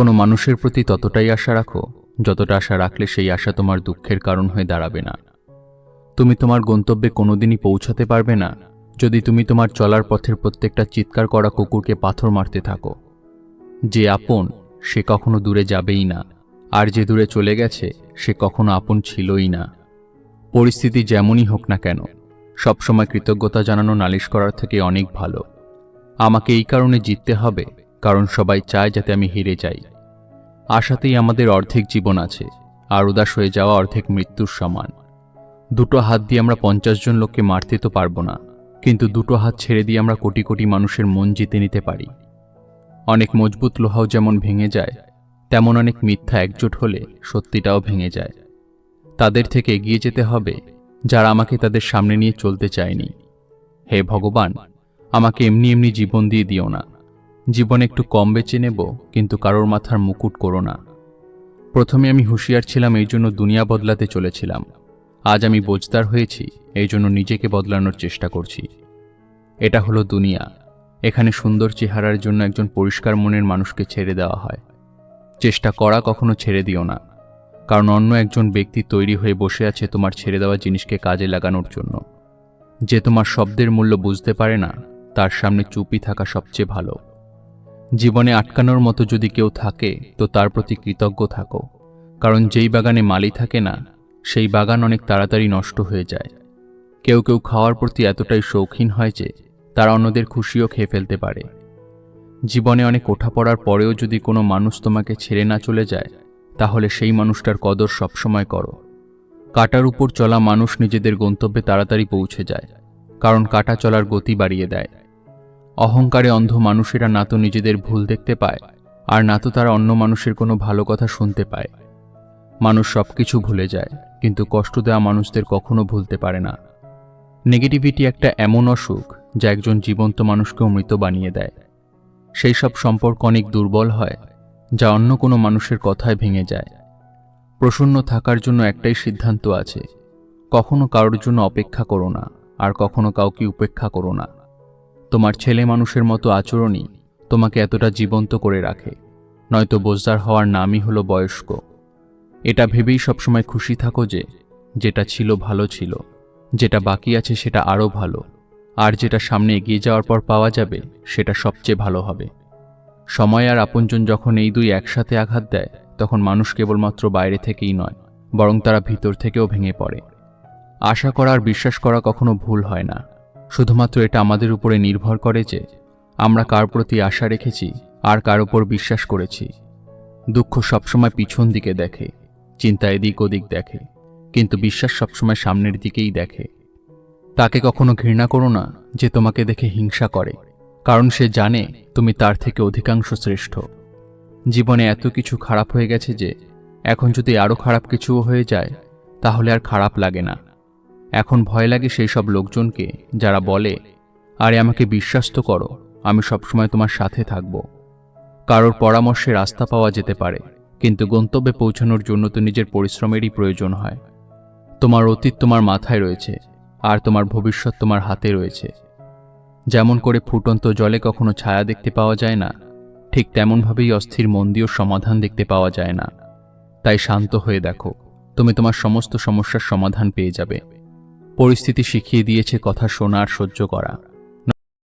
কোনো মানুষের প্রতি ততটাই আশা রাখো যতটা আশা রাখলে সেই আশা তোমার দুঃখের কারণ হয়ে দাঁড়াবে না। তুমি তোমার গন্তব্যে কোনোদিনই পৌঁছাতে পারবে না যদি তুমি তোমার চলার পথের প্রত্যেকটা চিৎকার করা কুকুরকে পাথর মারতে থাকো। যে আপন সে কখনো দূরে যাবেই না, আর যে দূরে চলে গেছে সে কখনো আপন ছিলই না। পরিস্থিতি যেমনই হোক না কেন, সবসময় কৃতজ্ঞতা জানানো নালিশ করার থেকে অনেক ভালো। আমাকে এই কারণে জিততে হবে কারণ সবাই চায় যাতে আমি হেরে যাই। আশাতেই আমাদের অর্ধেক জীবন আছে, আর উদাস হয়ে যাওয়া অর্ধেক মৃত্যুর সমান। দুটো হাত দিয়ে আমরা 50 জন লোককে মারতে তো পারবো না, কিন্তু দুটো হাত ছেড়ে দিয়ে আমরা কোটি কোটি মানুষের মন জিতে নিতে পারি। অনেক মজবুত লোহাও যেমন ভেঙে যায়, তেমন অনেক মিথ্যা একজোট হলে সত্যিটাও ভেঙে যায়। তাদের থেকে এগিয়ে যেতে হবে যারা আমাকে তাদের সামনে নিয়ে চলতে চায়নি। হে ভগবান, আমাকে এমনি এমনি জীবন দিয়ে দিও না। জীবন একটু কম বেঁচে নেব, কিন্তু কারোর মাথার মুকুট করো না। প্রথমে আমি হুঁশিয়ার ছিলাম, এই জন্য দুনিয়া বদলাতে চলেছিলাম। আজ আমি বোঝদার হয়েছি, এই জন্য নিজেকে বদলানোর চেষ্টা করছি। এটা হলো দুনিয়া। এখানে সুন্দর চেহারার জন্য একজন পরিষ্কার মনের মানুষকে ছেড়ে দেওয়া হয়। চেষ্টা করা কখনো ছেড়ে দিও না, কারণ অন্য একজন ব্যক্তি তৈরি হয়ে বসে আছে তোমার ছেড়ে দেওয়া জিনিসকে কাজে লাগানোর জন্য। যে তোমার শব্দের মূল্য বুঝতে পারে না, তার সামনে চুপই থাকা সবচেয়ে ভালো। জীবনে আটকানোর মতো যদি কেউ থাকে তো তার প্রতি কৃতজ্ঞ থাকো, কারণ যেই বাগানে মালি থাকে না সেই বাগান অনেক তাড়াতাড়ি নষ্ট হয়ে যায়। কেউ কেউ খাওয়ার প্রতি এতটাই শৌখিন হয় যে তারা অন্যদের খুশিও খেয়ে ফেলতে পারে। জীবনে অনেক ওঠাপড়ার পরেও যদি কোনো মানুষ তোমাকে ছেড়ে না চলে যায়, তাহলে সেই মানুষটার কদর সবসময় করো। কাঁটার উপর চলা মানুষ নিজেদের গন্তব্যে তাড়াতাড়ি পৌঁছে যায়, কারণ কাঁটা চলার গতি বাড়িয়ে দেয়। অহংকারে অন্ধ মানুষেরা না তো নিজেদের ভুল দেখতে পায়, আর না তো তারা অন্য মানুষের কোনো ভালো কথা শুনতে পায়। মানুষ সবকিছু ভুলে যায়, কিন্তু কষ্ট দেওয়া মানুষদের কখনো ভুলতে পারে না। নেগেটিভিটি একটা এমন অসুখ যা একজন জীবন্ত মানুষকেও মৃত বানিয়ে দেয়। সেই সব সম্পর্ক অনেক দুর্বল হয় যা অন্য কোনো মানুষের কথায় ভেঙে যায়। প্রসন্ন থাকার জন্য একটাই সিদ্ধান্ত আছে, কখনো কারোর জন্য অপেক্ষা করো না, আর কখনো কাউকে উপেক্ষা করো না। তোমার ছেলে মানুষের মতো আচরণই তোমাকে এতটা জীবন্ত করে রাখে, নয়তো বোঝদার হওয়ার নামই হলো বয়স্ক। এটা ভেবেই সবসময় খুশি থাকো যে যেটা ছিল ভালো ছিল, যেটা বাকি আছে সেটা আরও ভালো, আর যেটা সামনে এগিয়ে যাওয়ার পর পাওয়া যাবে সেটা সবচেয়ে ভালো হবে। সময় আর আপনজন যখন এই দুই একসাথে আঘাত দেয়, তখন মানুষ কেবলমাত্র বাইরে থেকেই নয়, বরং তারা ভিতর থেকেও ভেঙে পড়ে। আশা করা আর বিশ্বাস করা কখনো ভুল হয় না, শুধুমাত্র এটা আমাদের উপরে নির্ভর করে যে আমরা কার প্রতি আশা রেখেছি আর কার উপর বিশ্বাস করেছি। দুঃখ সবসময় পিছন দিকে দেখে, চিন্তা এদিক ওদিক দেখে, কিন্তু বিশ্বাস সবসময় সামনের দিকেই দেখে। তাকে কখনো ঘৃণা করো না যে তোমাকে দেখে হিংসা করে, কারণ সে জানে তুমি তার থেকে অধিকাংশ শ্রেষ্ঠ। জীবনে এত কিছু খারাপ হয়ে গেছে যে এখন যদি আরও খারাপ কিছুও হয়ে যায় তাহলে আর খারাপ লাগে না। এখন ভয় লাগে সেই সব লোকজনকে যারা বলে, আরে আমাকে বিশ্বাস তো করো, আমি সবসময় তোমার সাথে থাকব। কারোর পরামর্শে রাস্তা পাওয়া যেতে পারে, কিন্তু গন্তব্যে পৌঁছানোর জন্য তো নিজের পরিশ্রমেরই প্রয়োজন হয়। তোমার অতীত তোমার মাথায় রয়েছে, আর তোমার ভবিষ্যৎ তোমার হাতে রয়েছে। যেমন করে ফুটন্ত জলে কখনো ছায়া দেখতে পাওয়া যায় না, ঠিক তেমনভাবেই অস্থির মন দিয়েও সমাধান দেখতে পাওয়া যায় না। তাই শান্ত হয়ে দেখো, তুমি তোমার সমস্ত সমস্যার সমাধান পেয়ে যাবে। পরিস্থিতি শিখিয়ে দিয়েছে কথা শোনা আর সহ্য করা।